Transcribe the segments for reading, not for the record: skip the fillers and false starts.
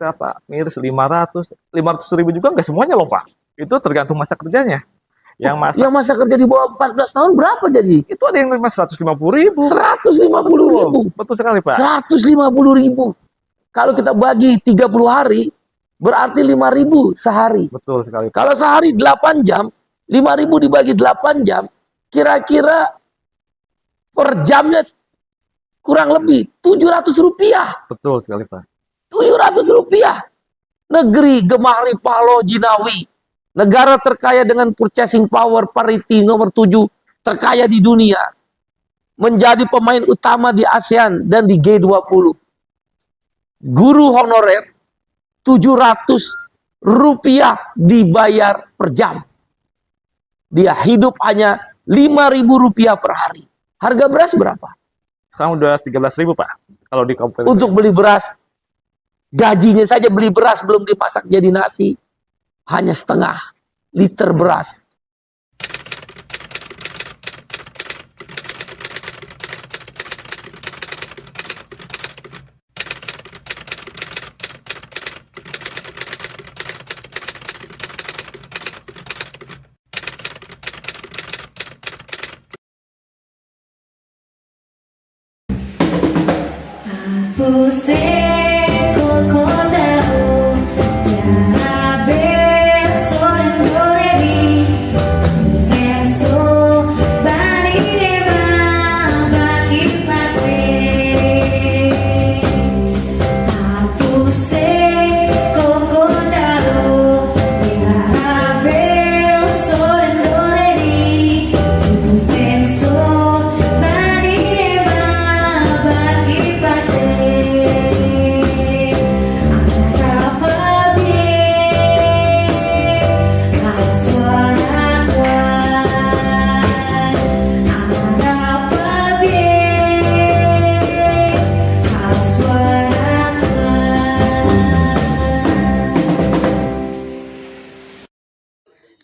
kita Pak miris 500 ribu juga nggak semuanya loh Pak. Itu tergantung masa kerjanya. Yang masa kerja di bawah 14 tahun berapa jadi? Itu ada yang 150 ribu. 150 ribu. Betul sekali Pak. 150 ribu. Kalau kita bagi 30 hari, berarti 5.000 sehari. Betul sekali Pak. Kalau sehari 8 jam, 5.000 dibagi 8 jam, kira-kira per jamnya kurang lebih 700 rupiah. Betul sekali Pak. 700 rupiah. Negeri Gemah Ripah Loh Jinawi, negara terkaya dengan purchasing power parity nomor 7 terkaya di dunia, menjadi pemain utama di ASEAN dan di G20. Guru honorer 700 rupiah dibayar per jam. Dia hidup hanya 5.000 rupiah per hari. Harga beras berapa? Sekarang udah 13 ribu Pak. Kalau di kabupaten. Untuk beli beras, gajinya saja beli beras belum dimasak jadi nasi, hanya setengah liter beras.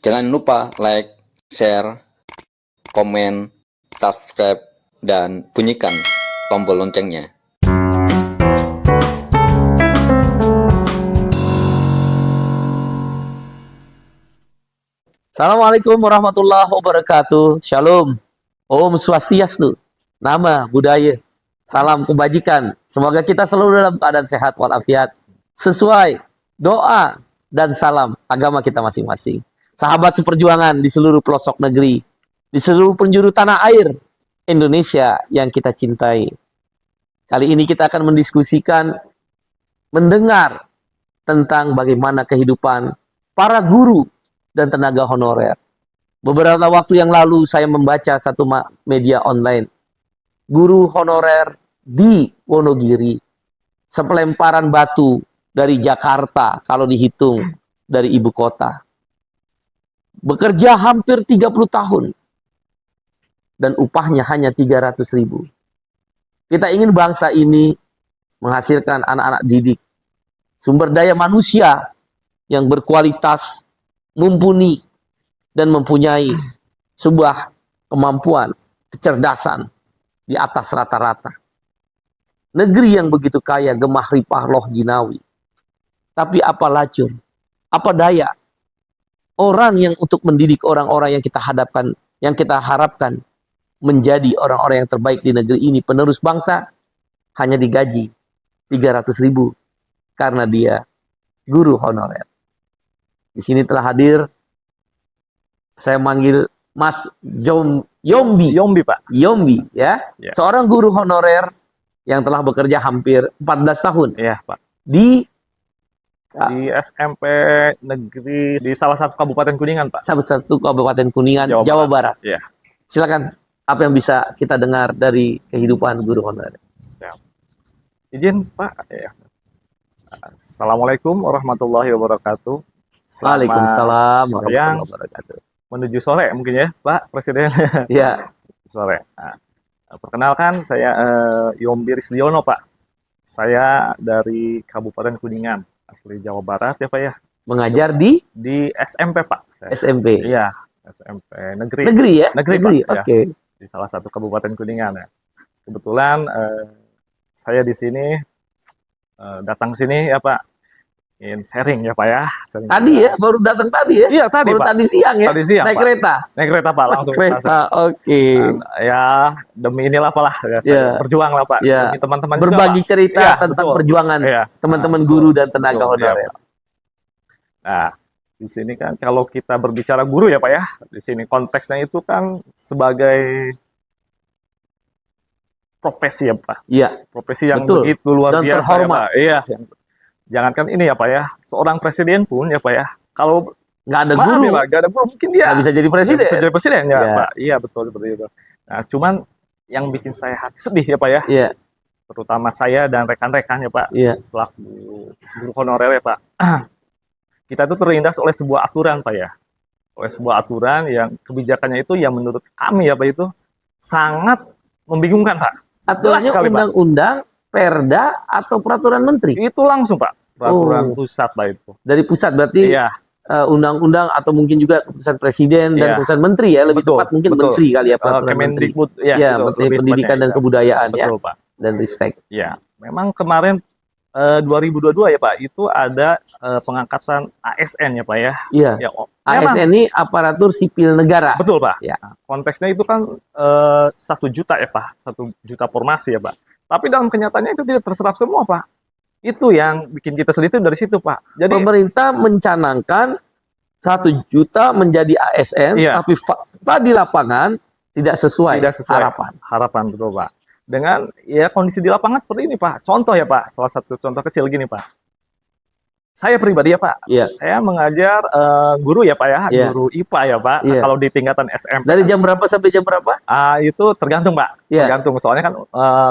Jangan lupa like, share, komen, subscribe, dan bunyikan tombol loncengnya. Assalamualaikum warahmatullahi wabarakatuh. Shalom. Om Swastiastu. Nama, budaya. Salam kebajikan. Semoga kita selalu dalam keadaan sehat walafiat. Sesuai doa dan salam agama kita masing-masing. Sahabat seperjuangan di seluruh pelosok negeri, di seluruh penjuru tanah air Indonesia yang kita cintai. Kali ini kita akan mendiskusikan, mendengar tentang bagaimana kehidupan para guru dan tenaga honorer. Beberapa waktu yang lalu saya membaca satu media online. Guru honorer di Wonogiri, sepelemparan batu dari Jakarta kalau dihitung dari ibu kota. Bekerja hampir 30 tahun. Dan upahnya hanya 300 ribu. Kita ingin bangsa ini menghasilkan anak-anak didik. Sumber daya manusia yang berkualitas, mumpuni, dan mempunyai sebuah kemampuan, kecerdasan di atas rata-rata. Negeri yang begitu kaya, Gemah Ripah Loh Jinawi. Tapi apa lacur? Apa daya? Orang yang untuk mendidik orang-orang yang kita hadapkan, yang kita harapkan menjadi orang-orang yang terbaik di negeri ini, penerus bangsa, hanya digaji 300 ribu karena dia guru honorer. Di sini telah hadir, saya manggil Mas Yombi Pak. Yombi ya. Seorang guru honorer yang telah bekerja hampir 14 tahun. Iya Pak. Di SMP negeri di salah satu kabupaten Kuningan Pak. Salah satu kabupaten Kuningan, Jawa Barat. Iya. Silakan, apa yang bisa kita dengar dari kehidupan guru honorer? Ya. Izin Pak. Ya. Assalamualaikum warahmatullahi wabarakatuh. Waalaikumsalam warahmatullahi wabarakatuh. Menuju sore mungkin ya Pak Presiden. Iya. Sore. Nah, perkenalkan saya Yombi Risliono Pak. Saya dari Kabupaten Kuningan, asli Jawa Barat ya Pak ya. Mengajar di SMP Pak. SMP. Iya, SMP negeri. Negeri ya? Negeri Pak. Oke. Okay. Ya. Di salah satu kabupaten Kuningan ya. Kebetulan saya di sini datang sini ya Pak ingin sharing ya Pak ya. Sharing Tadi juga. ya, baru datang tadi ya? Iya tadi Baru Pak. tadi siang ya? Tadi siang Naik Pak. kereta? Naik kereta Pak langsung. Kereta, oke. Dan, ya demi inilah Pak lah. Ya, saya Ya. berjuang lah Pak. Ya. Demi teman-teman juga, Berbagi Pak. cerita Iya, tentang betul. perjuangan Iya. teman-teman Nah, guru betul. dan tenaga Betul, iya, honorer. Pak. Nah, di sini kan kalau kita berbicara guru ya Pak ya, di sini konteksnya itu kan sebagai profesi ya Pak. Iya, Profesi yang betul. begitu luar Dan biasa ya terhormat. Pak. Iya. Jangankan ini ya Pak ya, seorang presiden pun ya Pak ya, kalau nggak ada maaf guru, ya Pak, nggak ada guru mungkin dia nggak bisa jadi presiden. bisa jadi presiden ya Iya. Pak. Iya betul seperti itu. Nah, cuman yang bikin saya hati sedih ya Pak ya, Iya, terutama saya dan rekan-rekan ya Pak, iya, selaku guru honorer ya Pak. Kita itu terlindas oleh sebuah aturan Pak ya. Oleh sebuah aturan yang kebijakannya itu yang menurut kami ya Pak itu sangat membingungkan Pak. aturannya sekali, Pak. undang-undang, perda atau peraturan menteri Itu langsung Pak, peraturan Oh. pusat Pak itu. dari pusat, berarti Iya, undang-undang atau mungkin juga keputusan presiden dan Iya. keputusan menteri ya, lebih Betul, tepat mungkin betul. menteri kali ya, peraturan menteri. Kemendikbud ya, Ya, betul, Menteri lebih Pendidikan tepatnya, dan ya. Kebudayaan ya, Betul Pak. dan Ristek. Ya, memang kemarin 2022 ya Pak, itu ada pengangkatan ASN ya Pak ya. Iya. Ya, memang ASN ini aparatur sipil negara. betul Pak. Ya. Konteksnya itu kan 1 juta ya Pak, 1 juta formasi ya Pak. Tapi dalam kenyataannya itu tidak terserap semua Pak. Itu yang bikin kita sedih itu dari situ Pak. Jadi Pemerintah mencanangkan 1 juta menjadi ASN, Iya. tapi fakta di lapangan tidak sesuai, tidak sesuai harapan. betul Pak. Dengan ya kondisi di lapangan seperti ini Pak. Contoh ya Pak, salah satu contoh kecil gini Pak. Saya pribadi ya Pak, Iya. saya mengajar guru ya Pak ya, Iya. guru IPA ya Pak. Nah, Iya. kalau di tingkatan SMP Dari jam berapa sampai jam berapa? itu tergantung Pak, Iya. tergantung. Soalnya kan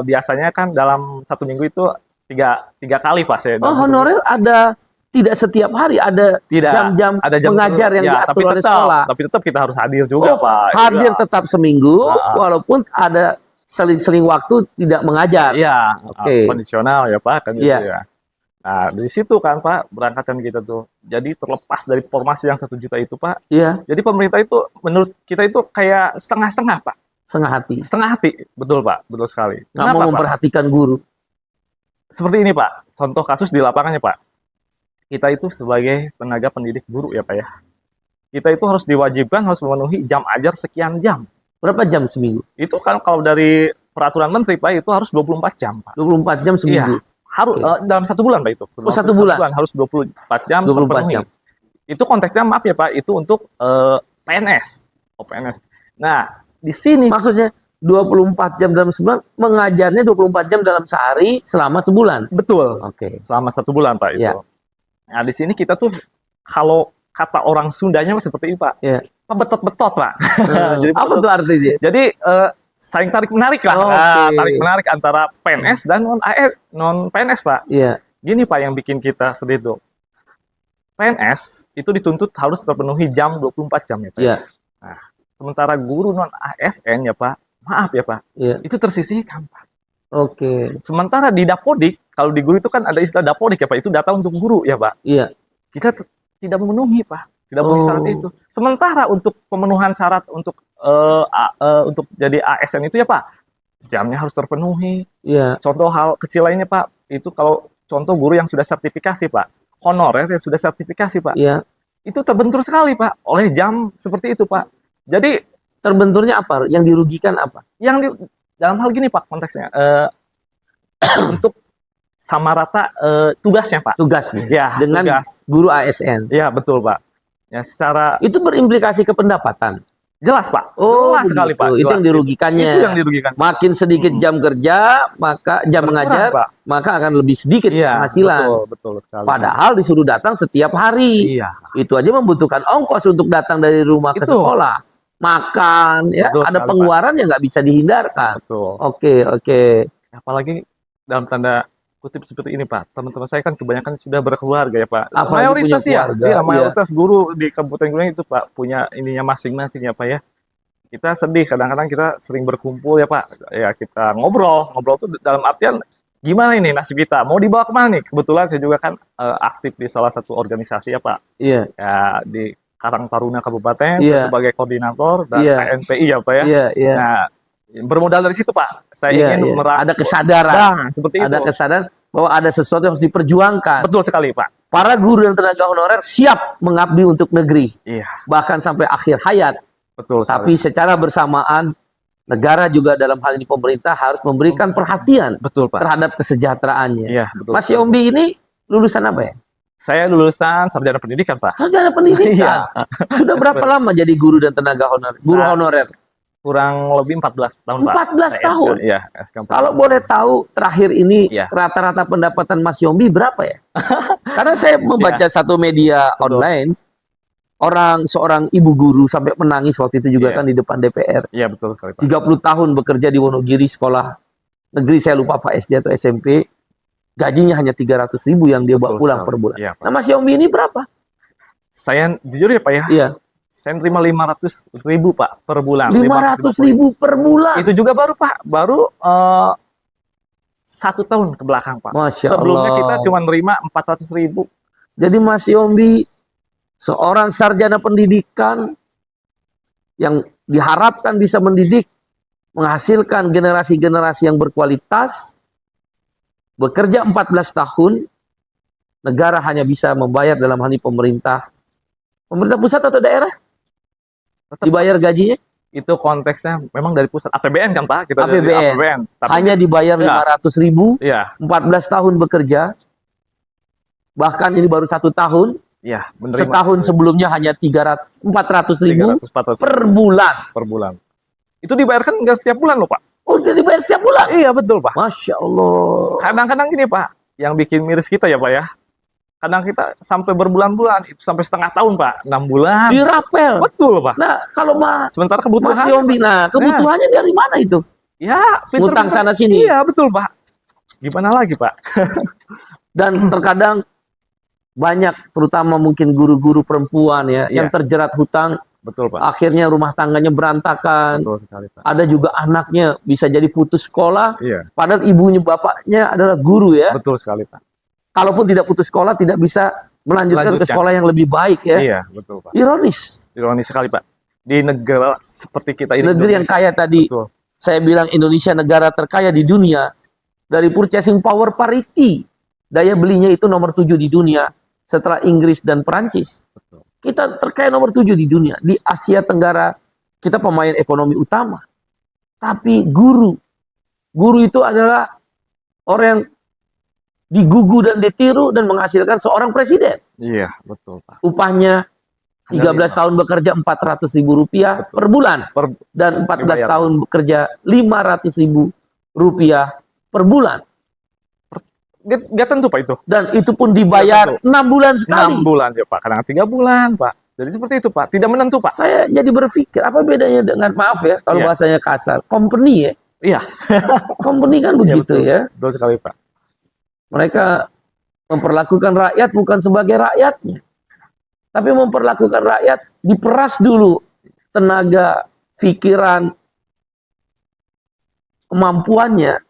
biasanya kan dalam 1 minggu itu tiga kali Pak saya. Oh, dalam 1 minggu. honorer ada tidak setiap hari, ada Tidak, jam-jam ada jam mengajar yang ya, diatur oleh sekolah. Tapi tetap kita harus hadir juga Oh, Pak. hadir Iya. tetap seminggu, Ah. walaupun ada seling-seling waktu tidak mengajar. Iya, Oke. kondisional ya Pak kan gitu Iya. ya. Nah, dari situ kan Pak berangkatan kita tuh. Jadi terlepas dari formasi yang 1 juta itu Pak, Iya, jadi pemerintah itu menurut kita itu kayak setengah-setengah Pak. setengah hati. Setengah hati, betul Pak, betul sekali. Nggak mau Kenapa, Pak? memperhatikan guru. Seperti ini Pak, contoh kasus di lapangannya Pak. Kita itu sebagai tenaga pendidik guru ya Pak ya. Kita itu harus diwajibkan harus memenuhi jam ajar sekian jam. Berapa jam seminggu? Itu kan kalau dari peraturan menteri Pak itu harus 24 jam Pak. 24 jam seminggu. Harus Oke. dalam 1 bulan Pak itu. Oh, 1 bulan? Harus 24 jam 24 terpenuhi. jam. Itu konteksnya maaf ya Pak, itu untuk PNS. Oh, PNS. Nah, di sini Maksudnya 24 jam dalam sebulan, mengajarnya 24 jam dalam sehari selama sebulan. betul Oke. selama 1 bulan Pak itu. Ya. Nah, di sini kita tuh kalau kata orang Sundanya seperti ini Pak. Ya. Betot-betot Pak. Jadi Apa tuh artinya? Jadi saling tarik menarik lah. Oh, Nah, oke. tarik menarik antara PNS dan non PNS Pak. Iya. Gini Pak yang bikin kita sedih tuh. PNS itu dituntut harus terpenuhi jam 24 jam ya Pak. Iya. Sementara guru non ASN ya Pak, maaf ya Pak, Iya. itu tersisihkan Pak. Oke. Sementara di Dapodik, kalau di guru itu kan ada istilah Dapodik ya Pak, itu data untuk guru ya Pak. Iya. Kita tidak memenuhi Pak, tidak memenuhi Oh. syarat itu. Sementara untuk pemenuhan syarat untuk jadi ASN itu ya Pak, jamnya harus terpenuhi. Iya. Contoh hal kecil lainnya Pak, itu kalau contoh guru yang sudah sertifikasi Pak, honorer yang sudah sertifikasi Pak, Iya. itu terbentur sekali Pak oleh jam seperti itu Pak. Jadi Terbenturnya apa? Yang dirugikan apa? yang dalam hal gini Pak konteksnya untuk sama rata tugasnya Pak. Tugasnya. Ya, Dengan tugas. guru ASN. Ya, betul Pak. Ya, secara Itu berimplikasi ke pendapatan. jelas Pak. Oh, Jelas sekali begitu. Pak. Itu Jelas. yang dirugikannya. Itu yang dirugikan. Makin sedikit jam kerja, maka jam Berkurang, mengajar, Pak. maka akan lebih sedikit Iya, penghasilan. betul, betul sekali. Padahal disuruh datang setiap hari. Iya, Itu aja membutuhkan ongkos untuk datang dari rumah ke Itu. sekolah. Makan, ya, Betul ada sekali, pengeluaran yang nggak bisa dihindarkan. betul. Oke, oke. Apalagi dalam tanda kutip seperti ini Pak. Teman-teman saya kan kebanyakan sudah berkeluarga ya Pak. Apalagi Mayoritas punya ya. keluarga, Iya, iya. mayoritas guru di Kabupaten Gunung itu Pak punya ininya masing-masing ya Pak ya. Kita sedih kadang-kadang kita sering berkumpul ya Pak. Ya kita ngobrol tuh dalam artian gimana ini nasib kita? Mau dibawa kemana nih? Kebetulan saya juga kan aktif di salah satu organisasi ya Pak. Iya, Ya di Karang Taruna Kabupaten Iya. sebagai koordinator dan Iya. KNPI ya Pak ya. iya, iya. Nah, bermodal dari situ Pak. Saya Iya, ingin iya. merangkul. Ada kesadaran. Nah, seperti Ada itu. kesadaran bahwa ada sesuatu yang harus diperjuangkan. Betul sekali Pak. para guru dan tenaga honorer siap mengabdi untuk negeri, Iya, bahkan sampai akhir hayat. betul Tapi sekali. secara bersamaan, negara juga dalam hal ini pemerintah harus memberikan perhatian Betul, Pak. terhadap kesejahteraannya. Iya, betul. Mas Yombi ini lulusan apa ya? Saya lulusan sarjana pendidikan, Pak. Sarjana pendidikan. Iya. Sudah berapa lama jadi guru dan tenaga honorer? Guru honorer. Kurang lebih 14 tahun, Pak. 14 Saya tahun. Iya, SK 14. Kalau boleh tahu terakhir ini Iya. rata-rata pendapatan Mas Yombi berapa ya? Karena saya membaca satu media Betul. online, seorang ibu guru sampai menangis waktu itu juga Iya. kan di depan DPR. Iya, betul sekali, Pak. 30 tahun bekerja di Wonogiri sekolah negeri, saya lupa apa SD atau SMP. Gajinya hanya 300.000 yang dia bawa Betul pulang sekali. per bulan. Iya, Pak. Nah, Mas Yombi ini berapa? Saya jujur ya, Pak ya. Iya, Saya terima 500.000, Pak, per bulan. 500.000 per bulan. Itu juga baru, Pak. Baru 1 tahun ke belakang, Pak. Masya Sebelumnya Allah. kita cuma nerima 400.000. Jadi Mas Yombi seorang sarjana pendidikan yang diharapkan bisa mendidik, menghasilkan generasi-generasi yang berkualitas, bekerja 14 tahun, negara hanya bisa membayar dalam hal ini pemerintah pusat atau daerah Tetap dibayar gajinya itu konteksnya memang dari pusat APBN kan, Pak? Kita dari APBN. APBN. Tapi hanya dibayar Ya. 500.000, iya, 14 tahun bekerja, bahkan ini baru 1 tahun, iya, menerima setahun sebelumnya hanya 400.000 400 per bulan. per bulan. Itu dibayarkan nggak setiap bulan loh, Pak. Oh, jadi bayar setiap bulan? Iya, betul, Pak. Masya Allah. Kadang-kadang gini, Pak, yang bikin miris kita ya, Pak ya. Kadang kita sampai berbulan-bulan, itu sampai setengah tahun, Pak. 6 bulan. Dirapel. Betul, Pak. Nah, kalau Sementara Mas kebutuhan. Yombi, nah kebutuhannya dari mana itu? Ya, Ngutang pinter-pinter. sana sini. Iya, betul, Pak. Gimana lagi, Pak? Dan terkadang banyak, terutama mungkin guru-guru perempuan ya, yang Iya. terjerat hutang, Betul, Pak. akhirnya rumah tangganya berantakan. Betul sekali, Pak. Ada juga anaknya bisa jadi putus sekolah, Iya, padahal ibunya bapaknya adalah guru ya. betul sekali, Pak. Kalaupun tidak putus sekolah, tidak bisa melanjutkan ke Lanjutkan. sekolah yang lebih baik ya. Iya, betul, Pak. Ironis. Ironis sekali, Pak. Di negara seperti kita ini, Negeri yang kaya tadi, betul. saya bilang Indonesia negara terkaya di dunia. Dari purchasing power parity, daya belinya itu nomor 7 di dunia setelah Inggris dan Perancis. Betul. Kita terkaya nomor 7 di dunia. Di Asia Tenggara, kita pemain ekonomi utama. Tapi guru itu adalah orang yang digugu dan ditiru dan menghasilkan seorang presiden. Iya, betul, Pak. Upahnya 13 tahun bekerja 400.000 rupiah Betul. per bulan. Dan 14 Dibayar. tahun bekerja 500.000 rupiah per bulan. Nggak tentu, Pak, itu. Dan itu pun dibayar 6 bulan 6 sekali. bulan ya, Pak. Kadang 3 bulan, Pak. Jadi seperti itu, Pak. Tidak menentu, Pak. Saya jadi berpikir, apa bedanya dengan, maaf ya, kalau Iya. bahasanya kasar, company ya. Iya, Company kan begitu betul. ya. betul sekali, Pak. Mereka memperlakukan rakyat bukan sebagai rakyatnya. Tapi memperlakukan rakyat, diperas dulu tenaga, pikiran, kemampuannya,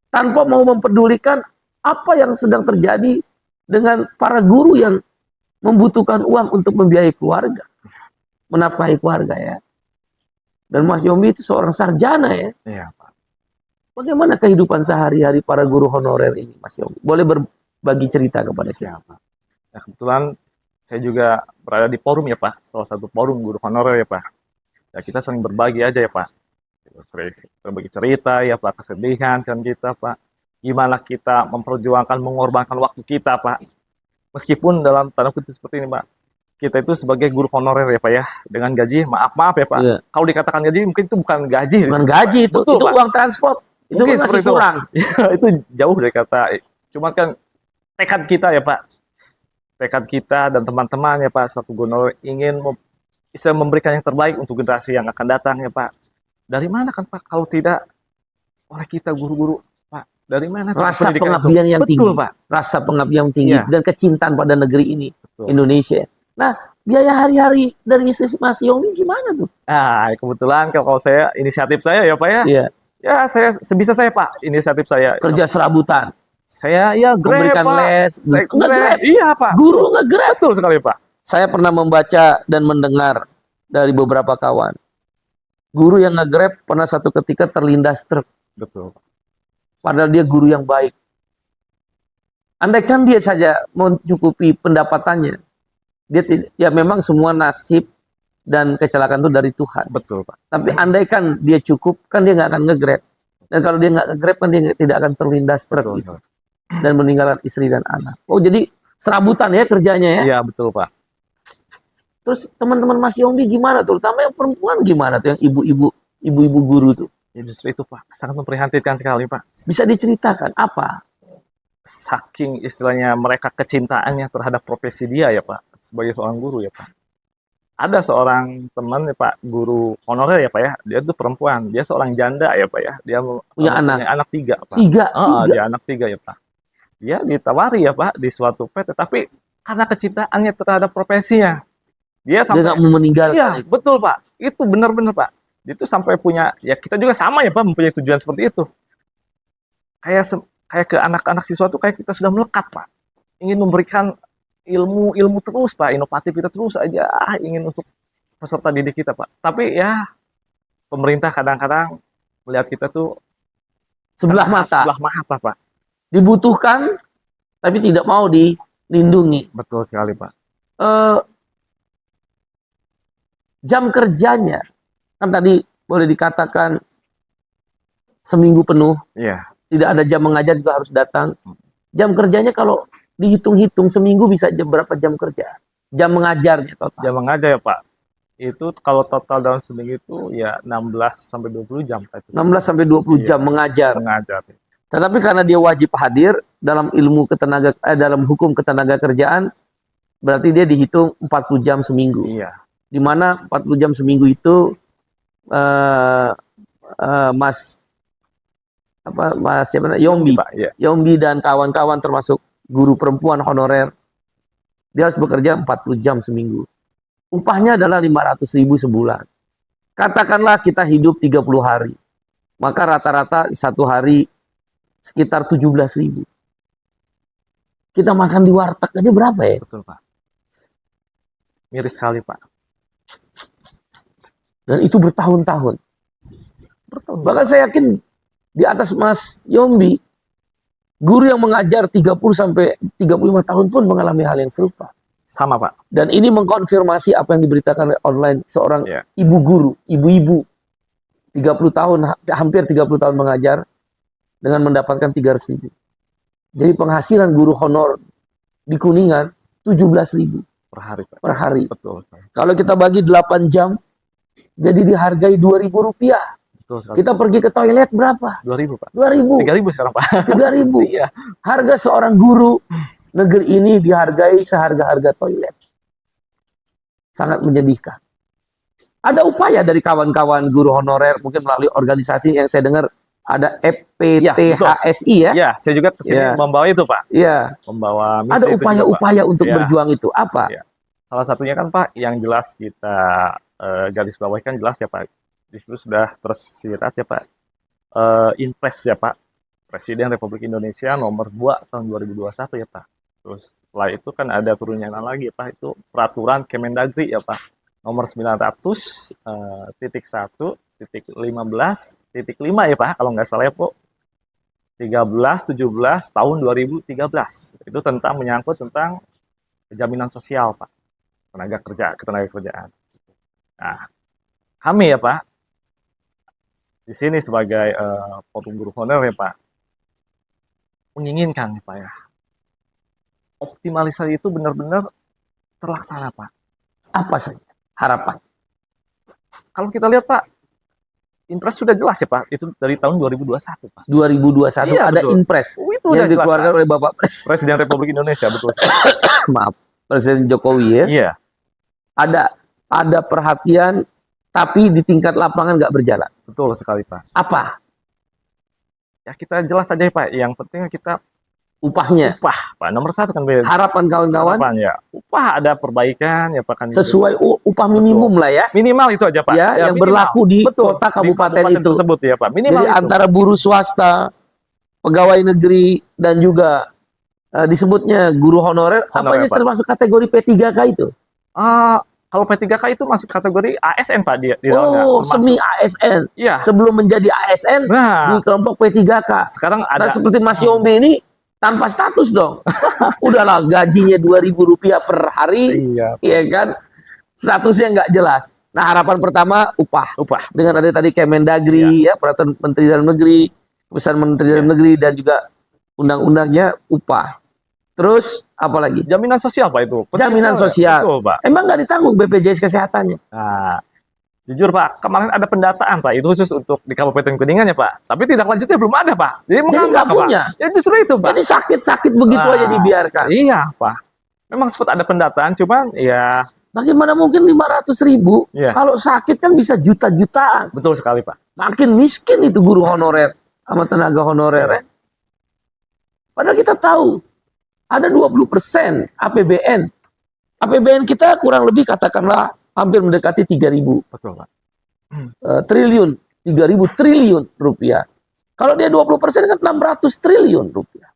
tanpa mau mempedulikan apa yang sedang terjadi dengan para guru yang membutuhkan uang untuk membiayai keluarga, menafkahi keluarga ya. Dan Mas Yombi itu seorang sarjana ya. Iya, Pak. Bagaimana kehidupan sehari-hari para guru honorer ini, Mas Yombi? Boleh berbagi cerita kepada kita? Siapa? Ya, kebetulan saya juga berada di forum ya, Pak. Salah satu forum guru honorer ya, Pak. Ya, kita sering berbagi aja ya, Pak. Kita sering berbagi cerita ya, Pak. Kesedihan kan kita, Pak. Gimana kita memperjuangkan, mengorbankan waktu kita, Pak. Meskipun dalam tanda kutip seperti ini, Pak. Kita itu sebagai guru honorer ya, Pak ya. Dengan gaji, maaf ya, Pak. Iya. Kalau dikatakan gaji, mungkin itu bukan gaji. Bukan gaji itu, Betul, itu Pak. uang transport. Itu Mungkin masih seperti itu. kurang. Itu jauh dari kata. Cuma kan tekad kita ya, Pak. Tekad kita dan teman-teman ya, Pak, satu gubernur ingin bisa memberikan yang terbaik untuk generasi yang akan datang ya, Pak. Dari mana kan, Pak, kalau tidak oleh kita guru-guru, Pak? Dari mana Rasa pendidikan pengabdian yang Betul, tinggi. Pak. Rasa pengabdian yang tinggi Iya. dan kecintaan pada negeri ini, Betul. Indonesia. Nah, biaya hari-hari dari istri Mas Yombi gimana tuh? Nah, kebetulan kalau saya inisiatif saya ya, Pak ya. Iya, Ya, saya sebisa saya, Pak, inisiatif saya. kerja serabutan, Saya ya Grab, memberikan Pak. les, Saya nge-grab. Grab. Iya, Pak. Guru nge-grab. Betul sekali, Pak. Saya pernah membaca dan mendengar dari beberapa kawan. Guru yang nge-grab pernah satu ketika terlindas truk. Betul. Padahal dia guru yang baik. Andaikan dia saja mencukupi pendapatannya, ya memang semua nasib dan kecelakaan itu dari Tuhan. Betul, Pak. Tapi andaikan dia cukup, kan dia nggak akan nge-grab. Dan kalau dia nggak nge-grab, kan dia tidak akan terlindas truk Betul. itu. Dan meninggalkan istri dan anak. Oh, jadi serabutan ya kerjanya ya. Iya, betul, Pak. Terus teman-teman Mas Yombi gimana? Terutama yang perempuan gimana tuh, yang ibu-ibu guru tuh? Ya, justru itu, Pak. Sangat memprihatinkan sekali, Pak. Bisa diceritakan apa? Saking istilahnya mereka kecintaannya terhadap profesi dia ya, Pak. Sebagai seorang guru ya, Pak. Ada seorang teman ya, Pak, guru honorer ya, Pak ya. Dia tuh perempuan. Dia seorang janda ya, Pak ya. Dia Punya anak? punya anak 3, Pak. Tiga? Dia anak 3 ya, Pak. Dia ditawari ya, Pak, di suatu PT. Tapi karena kecintaannya terhadap profesinya, dia Dia sampai nggak mau meninggalkan iya, itu. betul, Pak. Itu benar-benar, Pak. Itu sampai punya, ya kita juga sama ya, Pak, mempunyai tujuan seperti itu. Kayak ke anak-anak siswa tuh kayak kita sudah melekat, Pak. Ingin memberikan ilmu terus, Pak. Inovatif kita terus aja ingin untuk peserta didik kita, Pak. Tapi ya pemerintah kadang-kadang melihat kita tuh Sebelah mata. sebelah mata, Pak. Dibutuhkan, tapi tidak mau dilindungi. Betul sekali, Pak. Jam kerjanya, kan tadi boleh dikatakan seminggu penuh, Iya, tidak ada jam mengajar juga harus datang. Jam kerjanya kalau dihitung-hitung seminggu bisa berapa jam kerja? Jam mengajarnya total. jam mengajar ya, Pak. Itu kalau total dalam seminggu itu ya 16 sampai 20 jam, Pak. 16 sampai 20 jam Iya. mengajar. Mengajar. Tetapi karena dia wajib hadir dalam dalam hukum ketenaga kerjaan, berarti dia dihitung 40 jam seminggu. Iya. Di mana 40 jam seminggu itu Mas siapa namanya? Yombi. Pak, iya. Yombi dan kawan-kawan termasuk guru perempuan honorer, dia harus bekerja 40 jam seminggu. Upahnya adalah 500.000 sebulan. Katakanlah kita hidup 30 hari. Maka rata-rata satu hari sekitar 17.000. Kita makan di warteg aja berapa ya? Betul, Pak. Miris sekali, Pak. Dan itu bertahun-tahun. Bahkan saya yakin di atas Mas Yombi, guru yang mengajar 30 sampai 35 tahun pun mengalami hal yang serupa. Sama, Pak. Dan ini mengkonfirmasi apa yang diberitakan online seorang Iya. ibu guru, ibu-ibu 30 tahun, hampir 30 tahun mengajar dengan mendapatkan 300.000. Jadi penghasilan guru honor di Kuningan 17.000 Per hari, Pak. per hari. Betul, Pak. Kalau kita bagi 8 jam, jadi dihargai Rp2.000. Betul sekali. Kita pergi ke toilet berapa? 2.000, Pak. 2.000, 3.000 sekarang, Pak. 3.000. Iya. Harga seorang guru negeri ini dihargai seharga-harga toilet. Sangat menyedihkan. Ada upaya dari kawan-kawan guru honorer, mungkin melalui organisasi yang saya dengar ada FPTHSI ya. Iya, saya juga kesini Iya. membawa itu, Pak. Iya. Membawa misi Ada itu juga, Pak. upaya-upaya untuk Iya. berjuang itu. Apa? Iya. Salah satunya kan, Pak, yang jelas kita garis bawahi kan jelas ya, Pak. Di situ sudah tersirat ya, Pak. Impres ya, Pak. Presiden Republik Indonesia nomor 2 tahun 2021 ya, Pak. Terus setelah itu kan ada turunnya lagi ya, Pak. Itu peraturan Kemendagri ya, Pak. Nomor 900.1.15.5 ya, Pak. Kalau nggak salah ya, Pak. 13/17 tahun 2013. Itu tentang menyangkut tentang jaminan sosial, Pak. Ketenaga kerjaan. Nah, kami ya, Pak, di sini sebagai forum guru honorer ya, Pak, menginginkan ya, Pak ya, optimalisasi itu benar-benar terlaksana, Pak. Apa saja harapan? Kalau kita lihat, Pak, impres sudah jelas ya, Pak, itu dari tahun 2021, Pak. 2021 Iya, ada betul. impres Itu yang udah jelas, dikeluarkan Pak. oleh Bapak Presiden Republik Indonesia, betul. maaf, Presiden Jokowi ya. Iya, Ada perhatian, tapi di tingkat lapangan nggak berjalan. betul sekali, Pak. Apa? Ya kita jelas saja ya, Pak. Yang penting kita Upahnya. upah, Pak. Nomor 1 kan beda. Harapan kawan-kawan Harapan, ya. Upah ada perbaikan ya, Pak, kan. sesuai upah minimum lah ya. Minimal itu aja, Pak. Ya, yang minimal. berlaku di Betul, kota di kabupaten itu. tersebut ya, Pak. Minimal Jadi itu. antara buruh swasta, pegawai negeri, dan juga disebutnya guru honorer, Honorer, apanya Pak. termasuk kategori P3K itu? Kalau P3K itu masuk kategori ASN, Pak, dia di dalamnya. Oh, Termasuk- semi ASN. Iya. Sebelum menjadi ASN, Nah, di kelompok P3K. sekarang Nah, ada seperti Mas Yombi ini, tanpa status dong. Udahlah gajinya Rp2.000 per hari, Iya. ya kan? Statusnya nggak jelas. Nah, harapan pertama upah. Upah. Dengan ada tadi Kemendagri, ya, peraturan Menteri Dalam Negeri, keputusan Menteri Dalam Negeri, dan juga undang-undangnya upah. Terus apa lagi? Jaminan sosial Pak itu. Penting Jaminan sekali. sosial. Betul Pak. Emang nggak ditanggung BPJS kesehatannya? Nah, jujur Pak, kemarin ada pendataan Pak, itu khusus untuk di Kabupaten Kuningan ya Pak. Tapi tidak lanjutnya belum ada Pak. Jadi Jadi mengapa nggak Pak? punya. Ya justru itu Pak. Jadi sakit-sakit begitu Nah, aja dibiarkan. Iya Pak. Memang sempat ada pendataan, cuman ya Bagaimana mungkin 500.000? Iya. Kalau sakit kan bisa juta-jutaan. betul sekali Pak. Makin miskin itu guru honorer sama tenaga honorer. Ya. Padahal kita tahu ada 20% APBN. APBN kita kurang lebih katakanlah hampir mendekati 3.000 Betul Pak. triliun, 3.000 triliun rupiah. Kalau dia 20% kan 600 triliun rupiah.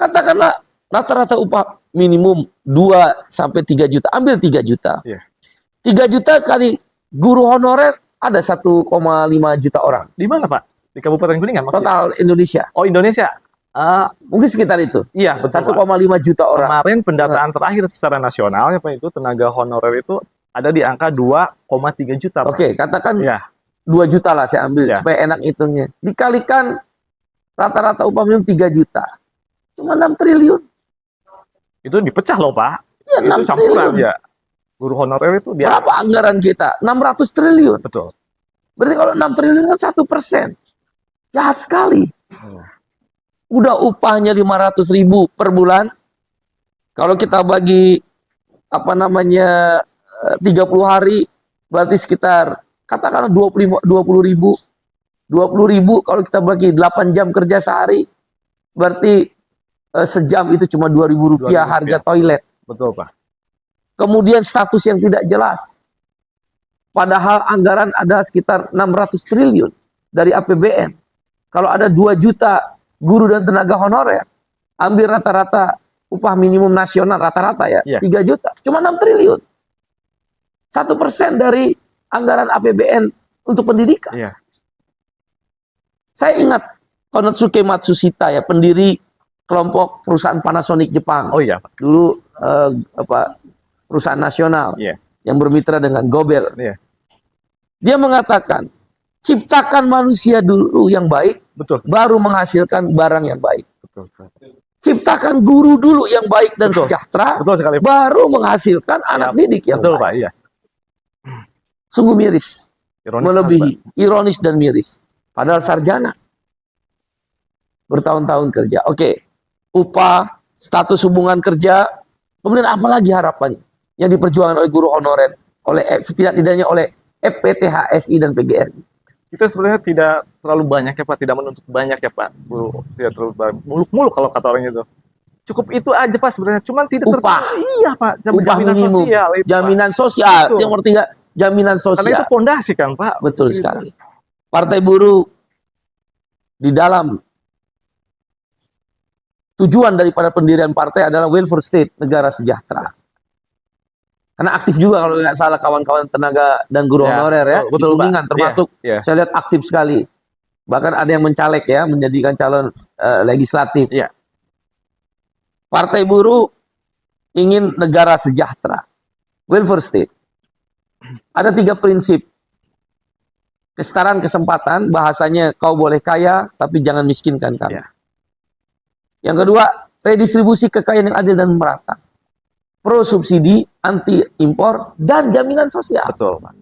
Katakanlah rata-rata upah minimum 2 sampai 3 juta. Ambil 3 juta. Iya. 3 juta kali guru honorer ada 1,5 juta orang. Di mana Pak? Di Kabupaten Kuningan maksudnya? Total Indonesia. Oh Indonesia. Mungkin sekitar itu. Iya betul 1,5 Pak. juta orang. Kemarin pendataan terakhir secara nasional ya Pak, itu tenaga honorer itu ada di angka 2,3 juta Pak. Oke, katakan Iya. 2 juta lah saya ambil Ya. supaya enak hitungnya. Dikalikan rata-rata upah minimum 3 juta. Cuma 6 triliun. Itu dipecah loh Pak. Ya, Itu 6 campuran triliun. ya. Guru honorer itu dia. Berapa anggaran kita? 600 triliun. Betul. Berarti kalau 6 triliun kan 1%. Jahat sekali. Udah upahnya 500.000 per bulan. Kalau kita bagi 30 hari berarti sekitar katakanlah 20.000. 20.000 kalau kita bagi 8 jam kerja sehari berarti sejam itu cuma Rp2.000 harga toilet. Betul Pak. Kemudian status yang tidak jelas. Padahal anggaran ada sekitar 600 triliun dari APBN. Kalau ada 2 juta guru dan tenaga honorer, ambil rata-rata upah minimum nasional rata-rata ya, Iya. 3 juta, cuma 6 triliun. 1% dari anggaran APBN untuk pendidikan. Iya. Saya ingat Konosuke Matsushita ya, pendiri kelompok perusahaan Panasonic Jepang. Oh iya Pak. Dulu perusahaan nasional Iya. yang bermitra dengan Gobel. Iya. Dia mengatakan, ciptakan manusia dulu yang baik, Betul. baru menghasilkan barang yang baik. Betul. Pak. Ciptakan guru dulu yang baik dan Betul. sejahtera, Betul sekali Pak. baru menghasilkan anak didik yang Betul baik. Pak. Iya. Sungguh miris, Ironis melebihi, Pak. ironis dan miris. Padahal sarjana, bertahun-tahun kerja. Oke, upah, status hubungan kerja, kemudian apa lagi harapannya yang diperjuangkan oleh guru honorer, oleh setidak-tidaknya oleh FPTHSI dan PGRI. Kita sebenarnya tidak terlalu banyak ya Pak, tidak menuntut banyak ya Pak. Tidak terlalu banyak. Muluk-muluk kalau kata orang itu. Cukup itu aja Pak sebenarnya, cuman tidak Upah. Iya Pak, Upah jaminan minimum, sosial itu, Pak. jaminan sosial, Betul. yang ketiga jaminan Karena itu sosial. pondasi kan Pak. Betul Itu. sekali. Partai Buruh di dalam tujuan daripada pendirian partai adalah welfare state, negara sejahtera. Karena aktif juga kalau nggak salah kawan-kawan tenaga dan guru Ya, honorer ya, betul, di Kuningan Pak. termasuk Iya, iya. saya lihat aktif sekali. Bahkan ada yang mencalek ya, menjadikan calon legislatif. Iya. Partai Buruh ingin negara sejahtera, welfare state. Ada 3 prinsip. Kesetaraan kesempatan, bahasanya kau boleh kaya, tapi jangan miskinkan kami. Iya. Yang kedua, redistribusi kekayaan yang adil dan merata. Pro subsidi, anti impor, dan jaminan sosial. Betul Pak.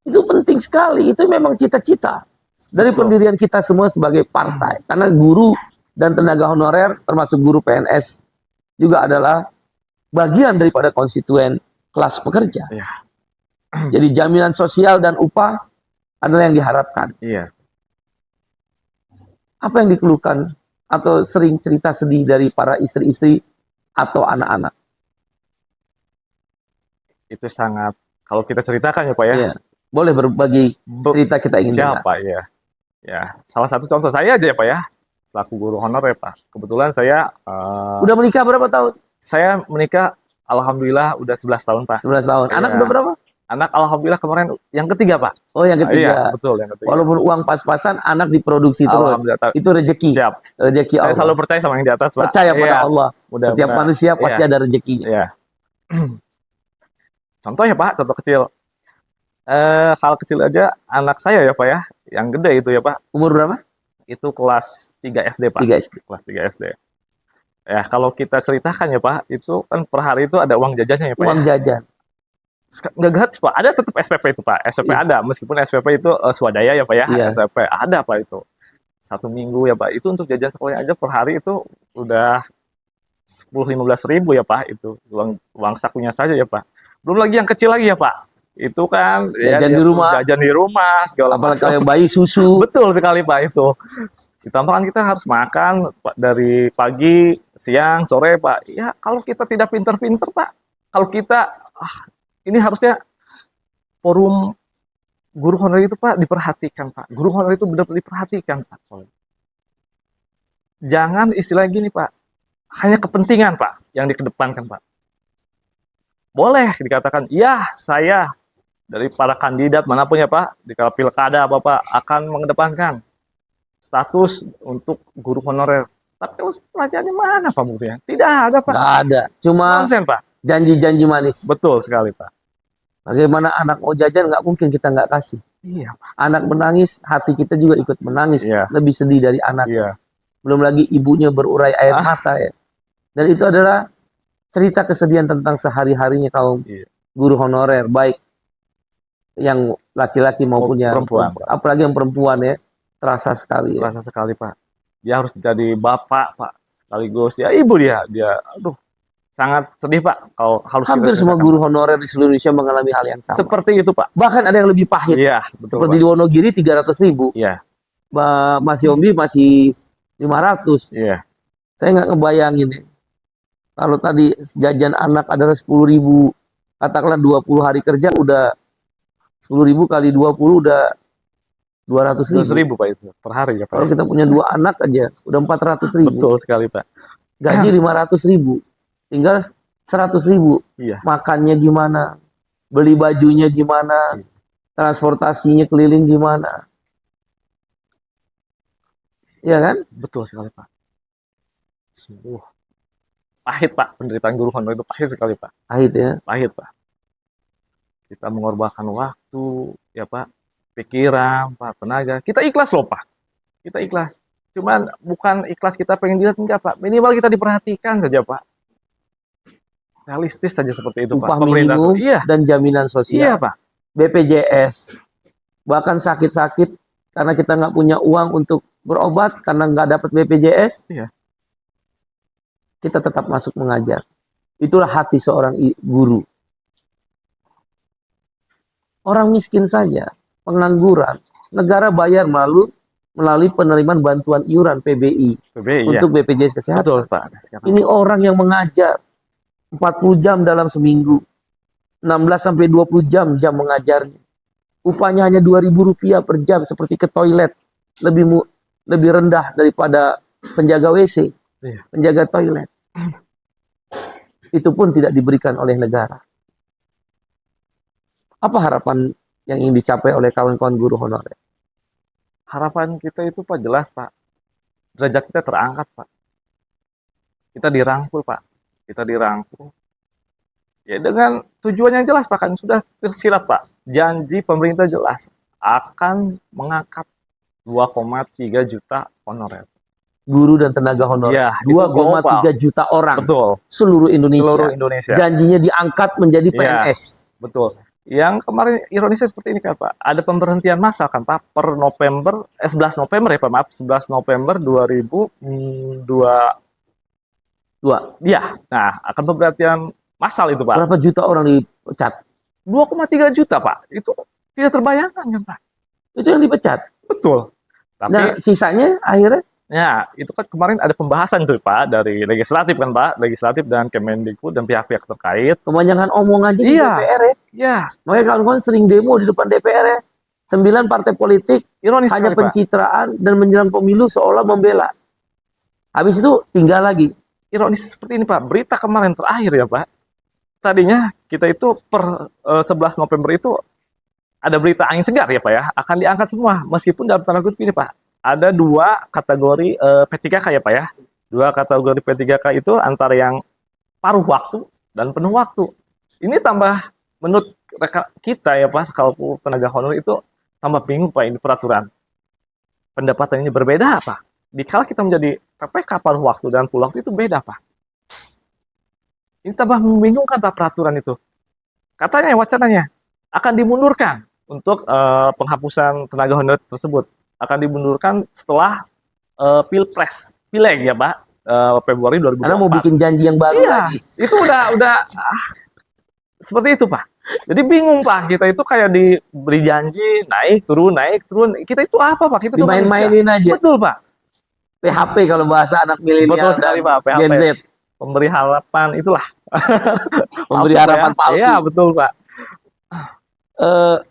Itu penting sekali. Itu memang cita-cita dari Betul. pendirian kita semua sebagai partai. Karena guru dan tenaga honorer, termasuk guru PNS, juga adalah bagian daripada konstituen kelas pekerja. Iya. Jadi jaminan sosial dan upah adalah yang diharapkan. Iya. Apa yang dikeluhkan atau sering cerita sedih dari para istri-istri atau anak-anak? Itu sangat, kalau kita ceritakan ya Pak ya. Iya. Boleh berbagi cerita, kita ingin dengar. Siapa ya? Ya, salah satu contoh saya aja ya Pak ya. Selaku guru honorer Pak. Kebetulan saya Udah menikah berapa tahun? saya menikah alhamdulillah udah 11 tahun Pak. 11 tahun. Anak Iya. udah berapa? Anak alhamdulillah kemarin yang ketiga, Pak. Oh, yang Iya, ketiga. betul yang ketiga. Walaupun uang pas-pasan, anak diproduksi terus. Alhamdulillah. Itu rezeki. Siap. Rezeki Saya Allah. selalu percaya sama yang di atas, Pak. Percaya pada Iya, Allah. mudah-mudahan. Setiap manusia pasti Iya. ada rezekinya. Iya. Contoh ya, Pak, contoh kecil. Hal kecil aja anak saya ya, Pak ya. Yang gede itu ya, Pak. Umur berapa? Itu kelas 3 SD, Pak. 3 SD. Kelas 3 SD. Ya, kalau kita ceritakan ya, Pak, itu kan per hari itu ada uang jajannya ya, Pak. Uang Ya. jajan. Nggak gratis, Pak. Ada tetap SPP itu, Pak. SPP Iya. ada, meskipun SPP itu swadaya ya, Pak ya. Iya. SPP ada, Pak, itu. 1 minggu ya, Pak. Itu untuk jajan sekolah aja per hari itu udah 10-15 ribu ya, Pak. Itu uang sakunya saja ya, Pak. Belum lagi yang kecil lagi ya, Pak. Itu kan Jajan di rumah. jajan di rumah segala Apalagi macam. kalau yang bayi susu. Betul sekali, Pak, itu. Ditambah kan kita harus makan Pak, dari pagi, siang, sore, Pak. Ya, kalau kita tidak pinter-pinter, Pak. Kalau kita ini harusnya forum guru honorer itu, Pak, diperhatikan, Pak. Guru honorer itu benar-benar diperhatikan, Pak. Jangan istilah gini, Pak. Hanya kepentingan, Pak, yang dikedepankan, Pak. Boleh dikatakan, ya saya dari para kandidat manapun ya, Pak, di kala pilkada Bapak akan mengedepankan status untuk guru honorer. Tapi pelajarannya mana, Pak, buktinya? Tidak ada, Pak. Nggak ada. Cuma Nonsen, Pak. janji-janji manis. Betul sekali, Pak. Bagaimana anak mau jajan, nggak mungkin kita nggak kasih. Iya, Pak. Anak menangis, hati kita juga ikut menangis. Iya. Lebih sedih dari anak. Iya. Belum lagi ibunya berurai air mata ya. Dan itu adalah cerita kesedihan tentang sehari-harinya kaum Iya. guru honorer, baik yang laki-laki maupun yang perempuan. apalagi yang perempuan ya, terasa sekali ya. Terasa sekali, Pak. Dia harus jadi bapak, Pak. Sekaligus ya ibu dia. Aduh, sangat sedih, Pak. Kalau harus Hampir kita semua ceritakan. guru honorer di seluruh Indonesia mengalami hal yang sama. Seperti itu, Pak. Bahkan ada yang lebih pahit. Iya, betul, Seperti Pak. di Wonogiri 300.000. Iya, Mas Yombi masih 500. iya. Saya nggak ngebayangin ya. Kalau tadi jajan anak adalah 10.000, katakanlah 20 hari kerja udah 10.000 kali 20 udah 200.000. 100.000, Pak, itu per hari ya, Pak. Kalau kita punya 2 anak aja udah 400.000. Betul sekali, Pak. Gaji 500.000, tinggal 100.000. Iya. Makannya gimana? Beli bajunya gimana? Transportasinya keliling gimana? Iya kan? Betul sekali, Pak. Sungguh pahit, Pak. Penderitaan guru honorer itu pahit sekali, Pak. Pahit ya. Pahit, Pak. Kita mengorbankan waktu, ya, Pak. Pikiran, Pak, tenaga. Kita ikhlas loh, Pak. Kita ikhlas. Cuman bukan ikhlas kita pengen dilihat, enggak, Pak. Minimal kita diperhatikan saja, Pak. Realistis saja seperti itu, Pak. Upah Pemerintah minimum tuh. Iya, dan jaminan iya, sosial. Pak. BPJS. Bahkan sakit-sakit karena kita nggak punya uang untuk berobat karena nggak dapat BPJS. Iya. Kita tetap masuk mengajar. Itulah hati seorang guru. Orang miskin saja, pengangguran, negara bayar melalui penerimaan bantuan iuran PBI PBI, iya. untuk BPJS Kesehatan. Betul, Pak. Sekarang. Ini orang yang mengajar 40 jam dalam seminggu. 16 sampai 20 jam mengajarnya. Upahnya hanya Rp2.000 per jam, seperti ke toilet. Lebih rendah daripada penjaga WC, Iya. penjaga toilet. Itu pun tidak diberikan oleh negara. Apa harapan yang ingin dicapai oleh kawan-kawan guru honorer? Harapan kita itu, Pak, jelas, Pak. Derajat kita terangkat, Pak. Kita dirangkul, Pak. Kita dirangkul. Ya, dengan tujuan yang jelas, Pak, kan sudah tersirat, Pak. Janji pemerintah jelas akan mengangkat 2,3 juta honorer. Guru dan tenaga honorer. Iya, itu 2,3 juta orang. Betul. Seluruh Indonesia. Seluruh Indonesia. Janjinya diangkat menjadi Iya. PNS. Betul. Yang kemarin ironisnya seperti ini, kan, Pak. Ada pemberhentian massal, kan, Pak, per 11 November ya, Pak, maaf, 11 November 2002. Ya, nah, akan pemberhentian massal itu, Pak. Berapa juta orang dipecat? 2,3 juta, Pak. Itu tidak terbayangkan, kan, Pak. Itu yang dipecat. Betul. Tapi, Nah, sisanya akhirnya ya, itu kan kemarin ada pembahasan tuh, Pak, dari legislatif, kan, Pak. Legislatif dan Kemendikbud dan pihak-pihak terkait. kebanyakan omong aja di Iya. DPR ya. Ya, Makanya kawan-kawan sering demo di depan DPR ya. 9 partai politik ironis hanya sekali, Pak. pencitraan dan menjelang pemilu seolah membela. Habis itu tinggal lagi. Ironis seperti ini, Pak. Berita kemarin terakhir ya, Pak. Tadinya kita itu per 11 November itu ada berita angin segar ya Pak ya, akan diangkat semua. Meskipun dalam tanda kutip ini Pak, ada 2 kategori P3K ya Pak ya. 2 kategori P3K itu antara yang paruh waktu dan penuh waktu. Ini tambah menurut kita ya Pak, selaku tenaga honorer itu tambah bingung Pak ini peraturan. Pendapatan ini berbeda Pak. Dikala kita menjadi PPK paruh waktu dan penuh waktu itu beda Pak. Ini tambah membingungkan Pak peraturan itu. Katanya wacananya akan dimundurkan untuk penghapusan tenaga honorer tersebut. Akan dimundurkan setelah Pilpres, Pileg ya Pak, Februari 2024. Karena mau bikin janji yang baru Iya, lagi. itu udah seperti itu Pak. Jadi bingung Pak, kita itu kayak diberi janji naik turun. Kita itu apa Pak? Kita tuh Dimain-mainin manusia. aja. Betul Pak. PHP kalau bahasa anak milenial Betul sekali, dan Pak, PHP. Gen Z. Memberi harapan itulah. Memberi Palsu, harapan Pak, ya. palsu. Iya, betul Pak.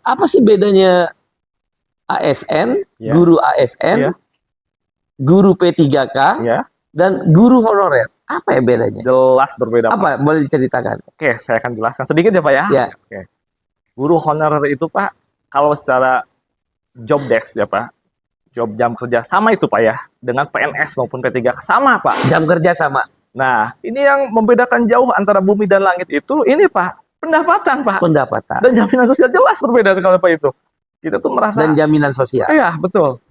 Apa sih bedanya ASN, Ya. guru ASN, Ya. guru P3K, Ya, dan guru honorer? Apa ya bedanya? jelas berbeda Pak. Apa? Boleh diceritakan? Oke, saya akan jelaskan sedikit ya Pak ya. Ya. Oke. Guru honorer itu Pak, kalau secara job desk ya Pak, job jam kerja sama itu Pak ya, dengan PNS maupun P3K sama Pak. Jam kerja sama. Nah, ini yang membedakan jauh antara bumi dan langit itu, ini Pak, pendapatan Pak. Pendapatan. Dan jaminan sosial jelas berbeda kalau Pak itu. Kita tuh merasa, Dan jaminan sosial. iya betul.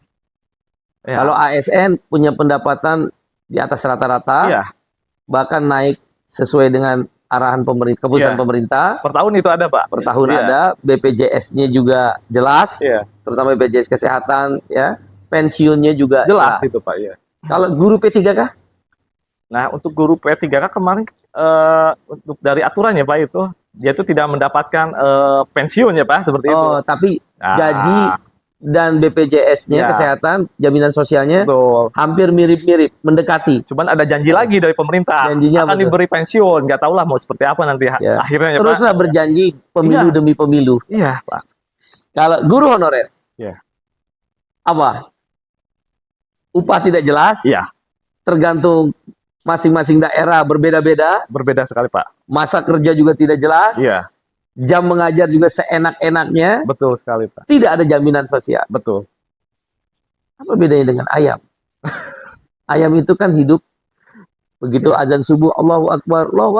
Ya, Kalau ASN punya pendapatan di atas rata-rata, iya, bahkan naik sesuai dengan arahan pemerintah, keputusan Iya. pemerintah. per tahun itu ada Pak. Per tahun Iya. ada, BPJS-nya juga jelas, Iya, terutama BPJS Kesehatan, ya, pensiunnya juga jelas itu Pak ya. Kalau guru P3K, Nah, untuk guru P3K kemarin untuk dari aturannya Pak itu, dia itu tidak mendapatkan pensiun ya Pak, seperti itu. oh, tapi Nah, gaji dan BPJS-nya Ya. kesehatan, jaminan sosialnya betul. hampir mirip-mirip, mendekati. Cuman ada janji lagi dari pemerintah, Janjinya akan apa tuh? diberi pensiun. Nggak tahu lah mau seperti apa nanti Ya. akhirnya ya Teruslah Pak. berjanji pemilu Iya. demi pemilu. Iya Pak. Kalau guru honorer, Ya. apa? Upah tidak jelas, Iya, tergantung masing-masing daerah berbeda-beda, berbeda sekali Pak. masa kerja juga tidak jelas, Iya, jam mengajar juga seenak-enaknya, betul sekali Pak. tidak ada jaminan sosial. Betul. Apa bedanya dengan ayam? Ayam itu kan hidup, begitu azan subuh, Allahu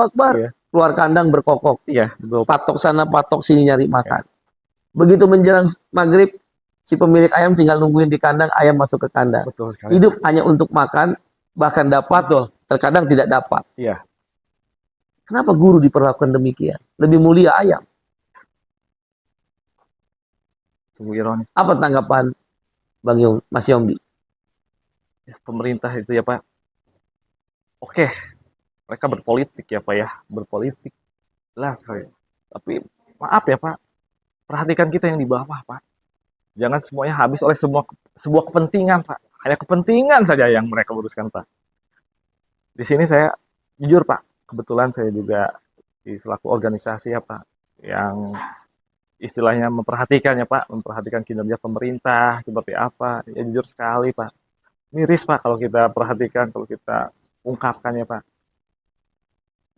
Akbar, Iya. keluar kandang berkokok, Iya, betul. patok sana, patok sini nyari makan. Begitu menjelang maghrib, si pemilik ayam tinggal nungguin di kandang, ayam masuk ke kandang. Betul sekali. Hidup hanya untuk makan, bahkan dapat, terkadang tidak dapat. Iya. Kenapa guru diperlakukan demikian? Lebih mulia ayam. Sungguh ironis. Apa tanggapan Bang Mas Yombi? Ya, pemerintah itu ya Pak. Oke, mereka berpolitik ya Pak ya, berpolitik. Jelas sekali. Tapi maaf ya Pak, perhatikan kita yang di bawah Pak. Jangan semuanya habis oleh sebuah kepentingan Pak. Hanya kepentingan saja yang mereka uruskan Pak. Di sini saya jujur Pak, kebetulan saya juga di selaku organisasi ya Pak, yang istilahnya memperhatikan ya Pak, memperhatikan kinerja pemerintah seperti apa. Ya jujur sekali Pak, miris Pak kalau kita perhatikan, kalau kita ungkapkan ya Pak.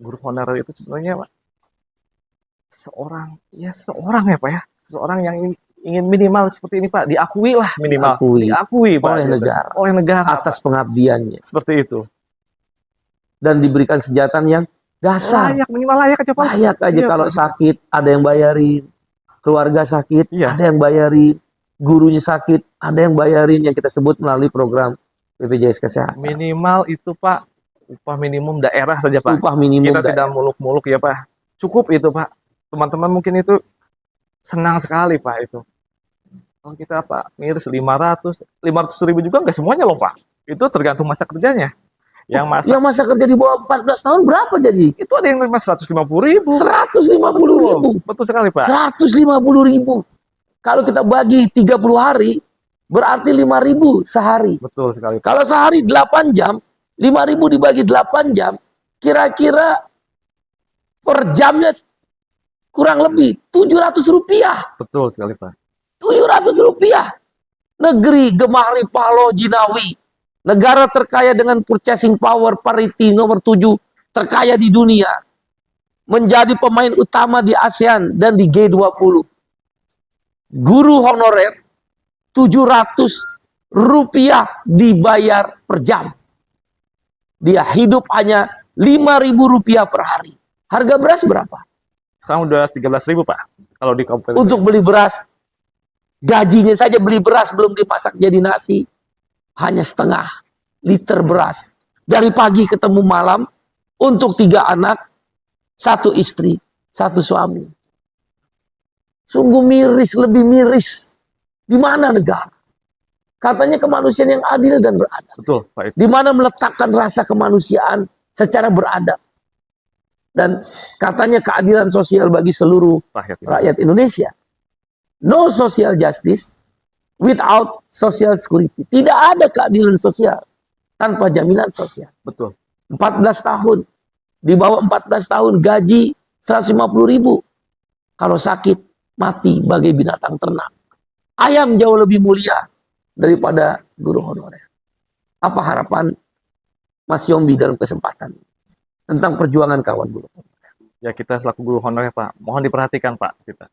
Guru honorer itu sebenarnya Pak, seorang ya Pak ya, seorang yang ingin minimal seperti ini Pak, diakui lah minimal, diakui Pak oleh gitu. negara. Oleh negara Atas pengabdiannya. seperti itu. Dan diberikan senjata yang dasar. Layak, minimal layak aja Pak. Layak aja Iya, kalau Pak. sakit, ada yang bayarin. Keluarga sakit, Iya. ada yang bayarin. Gurunya sakit, ada yang bayarin, yang kita sebut melalui program BPJS Kesehatan. Minimal itu Pak, upah minimum daerah saja Pak. Upah minimum Kita tidak muluk-muluk ya Pak. Cukup itu Pak. Teman-teman mungkin itu senang sekali Pak itu. Kalau kita Pak miris 500 ribu juga nggak semuanya loh Pak. Itu tergantung masa kerjanya. Yang masa kerja di bawah 14 tahun berapa jadi? itu ada yang terima 150.000. 150.000. Betul sekali Pak. 150.000. Kalau kita bagi 30 hari, berarti 5.000 sehari. Betul sekali Pak. Kalau sehari 8 jam, 5.000 dibagi 8 jam, kira-kira per jamnya kurang lebih 700 rupiah. Betul sekali Pak. 700 rupiah. Negeri Gemahli Palo Jinawi, negara terkaya dengan purchasing power parity nomor 7 terkaya di dunia, menjadi pemain utama di ASEAN dan di G20. Guru honorer 700 rupiah dibayar per jam. Dia hidup hanya 5.000 rupiah per hari. Harga beras berapa? Sekarang udah 13.000 Pak. Kalau di kabupaten. Untuk beli beras, gajinya saja beli beras belum dimasak jadi nasi. Hanya setengah liter beras. Dari pagi ketemu malam untuk 3 anak, 1 istri, 1 suami. Sungguh miris, lebih miris. Di mana negara? Katanya kemanusiaan yang adil dan beradab. Betul Pak. Di mana meletakkan rasa kemanusiaan secara beradab. Dan katanya keadilan sosial bagi seluruh rakyat Indonesia. No social justice without social security. Tidak ada keadilan sosial tanpa jaminan sosial. Betul. 14 tahun. Di bawah 14 tahun gaji 150.000. Kalau sakit, mati bagai binatang ternak. Ayam jauh lebih mulia daripada guru honorer. Apa harapan Mas Yombi dalam kesempatan tentang perjuangan kawan guru? Ya kita selaku guru honorer Pak, mohon diperhatikan Pak kita.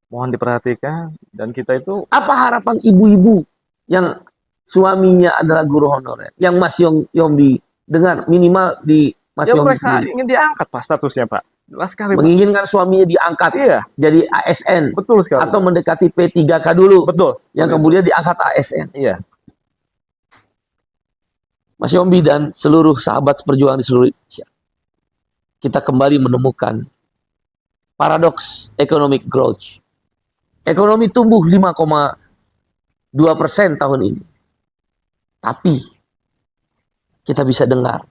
Mohon diperhatikan dan kita itu. Apa harapan ibu-ibu yang suaminya adalah guru honorer, yang Mas Yombi dengar minimal di Mas Ya Yombi mereka sendiri ingin diangkat Pak statusnya Pak. Jelas sekali Pak. menginginkan suaminya diangkat Iya, jadi ASN betul sekali. atau mendekati P3K dulu, Betul. yang kemudian diangkat ASN. Iya. Mas Yombi dan seluruh sahabat perjuangan di seluruh Indonesia, kita kembali menemukan paradoks economic growth. Ekonomi tumbuh 5,2% tahun ini. Tapi kita bisa dengar,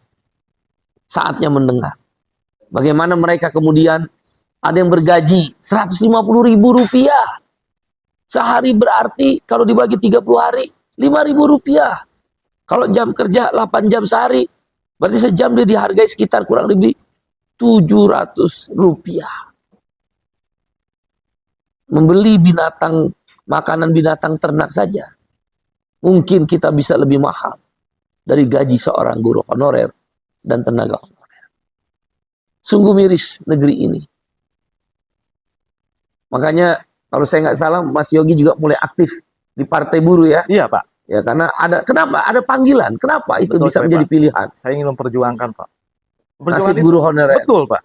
saatnya mendengar, bagaimana mereka kemudian ada yang bergaji 150.000 rupiah. Sehari berarti kalau dibagi 30 hari, 5.000 rupiah. Kalau jam kerja 8 jam sehari, berarti sejam dia dihargai sekitar kurang lebih 700 rupiah. Membeli binatang, makanan binatang ternak saja, mungkin kita bisa lebih mahal dari gaji seorang guru honorer dan tenaga honorer. Sungguh miris negeri ini. Makanya kalau saya nggak salah, Mas Yogi juga mulai aktif di Partai Buruh ya. Iya Pak. Ya karena kenapa ada panggilan? Kenapa itu Betul bisa sekali, menjadi Pak. pilihan? Saya ingin memperjuangkan Pak. Nasib itu- guru honorer. Betul Pak.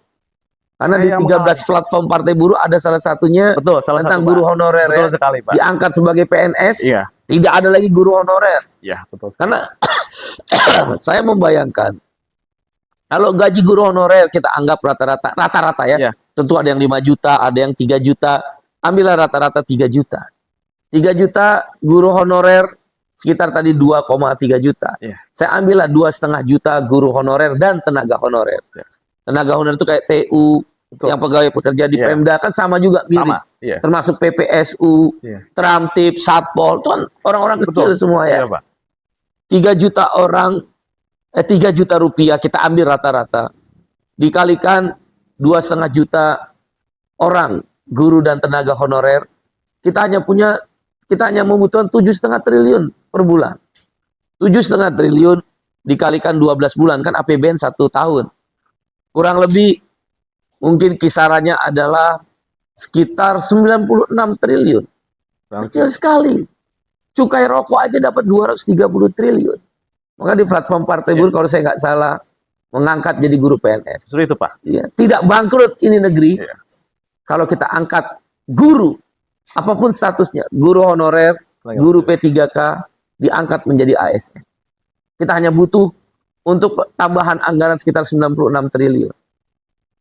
Karena di Saya 13 platform Partai Buruh ada salah satunya Betul. Salah tentang satu, guru Pak. honorer Betul ya. sekali Pak. Diangkat sebagai PNS, Iya. tidak ada lagi guru honorer. Iya betul. Karena saya membayangkan kalau gaji guru honorer kita anggap rata-rata ya. Iya. Tentu ada yang 5 juta, ada yang 3 juta. Ambillah rata-rata 3 juta. 3 juta guru honorer sekitar tadi 2,3 juta. Iya. Saya ambillah 2,5 juta guru honorer dan tenaga honorer. Iya. Tenaga honorer itu kayak TU, Betul. yang pegawai pekerja di Iya. Pemda kan sama juga miris. Sama. Iya. Termasuk PPSU, Iya. Tramtip, Satpol, itu kan orang-orang kecil Betul. semua ya. Iya Pak. 3 juta orang, 3 juta rupiah kita ambil rata-rata. Dikalikan 2,5 juta orang guru dan tenaga honorer. Kita hanya membutuhkan 7,5 triliun per bulan. 7,5 triliun dikalikan 12 bulan, kan APBN 1 tahun. Kurang lebih mungkin kisarannya adalah sekitar 96 triliun. Kecil sekali. Cukai rokok aja dapat 230 triliun. Maka di platform Partai Buruh kalau saya nggak salah mengangkat jadi guru PNS. Justru itu Pak. Iya. Tidak bangkrut ini negeri Iya. kalau kita angkat guru, apapun statusnya, guru honorer, guru P3K, diangkat menjadi ASN. Kita hanya butuh untuk tambahan anggaran sekitar 96 triliun.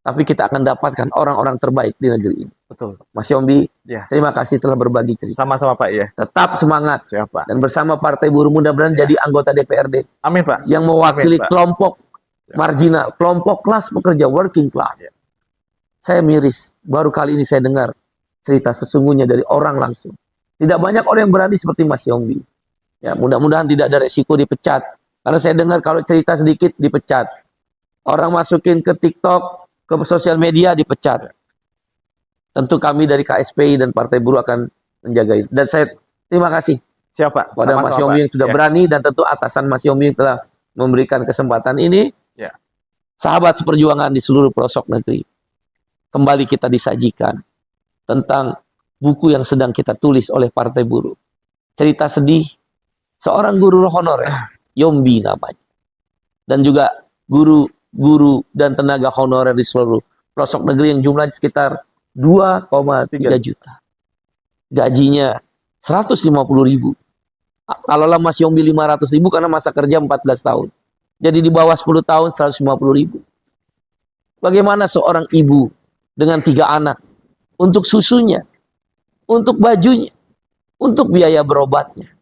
Tapi kita akan dapatkan orang-orang terbaik di negeri ini. Betul. Mas Yombi, Ya. terima kasih telah berbagi cerita. Sama-sama Pak ya. Tetap semangat. Siapa? Dan bersama Partai Buruh mudah-mudahan jadi anggota DPRD Amin Pak. yang mewakili Amin, Pak. kelompok marginal, kelompok kelas pekerja, working class. Ya. Saya miris, baru kali ini saya dengar cerita sesungguhnya dari orang langsung. Tidak banyak orang yang berani seperti Mas Yombi. Ya, mudah-mudahan tidak ada resiko dipecat. Karena saya dengar kalau cerita sedikit dipecat. Orang masukin ke TikTok, ke sosial media dipecat. Tentu kami dari KSPI dan Partai Buruh akan menjaga itu. Dan saya terima kasih Siapa? pada Mas Yombi yang sudah berani dan tentu atasan Mas Yombi yang telah memberikan kesempatan ini. Ya. Sahabat seperjuangan di seluruh pelosok negeri, kembali kita disajikan tentang buku yang sedang kita tulis oleh Partai Buruh. Cerita sedih seorang guru honorer, Yombi namanya. Dan juga guru dan tenaga honorer di seluruh pelosok negeri yang jumlahnya sekitar 2,3 juta. Gajinya 150.000. Kalau lah Mas Yombi 500.000 karena masa kerja 14 tahun. Jadi di bawah 10 tahun 150.000. Bagaimana seorang ibu dengan 3 anak untuk susunya, untuk bajunya, untuk biaya berobatnya,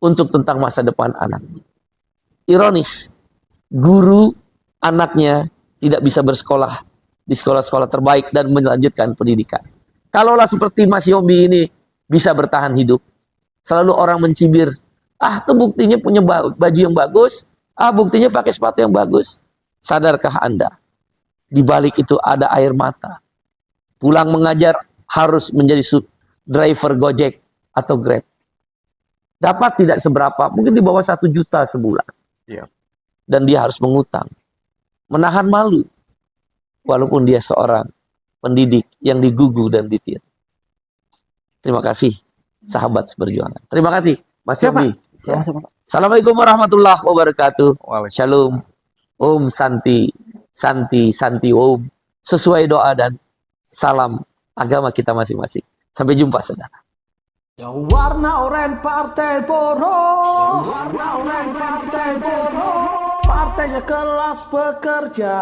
untuk tentang masa depan anaknya. Ironis, guru anaknya tidak bisa bersekolah di sekolah-sekolah terbaik dan melanjutkan pendidikan. Kalaulah seperti Mas Yombi ini bisa bertahan hidup, selalu orang mencibir, itu buktinya punya baju yang bagus, buktinya pakai sepatu yang bagus. Sadarkah Anda? Di balik itu ada air mata. Pulang mengajar harus menjadi driver Gojek atau Grab. Dapat tidak seberapa, mungkin di bawah 1 juta sebulan. Iya. Dan dia harus mengutang. Menahan malu. Walaupun dia seorang pendidik yang digugu dan ditiru. Terima kasih, sahabat seperjuangan. Terima kasih, Mas Yombi. Assalamualaikum warahmatullahi wabarakatuh. Shalom. Om Santi. Santi, Santi Om. Sesuai doa dan salam agama kita masing-masing. Sampai jumpa, saudara. Yang warna oranye Partai Buruh, warna oranye Partai Buruh, partainya kelas pekerja,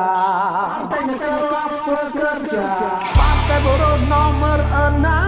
partainya kelas pekerja, Partai Buruh nomor 6.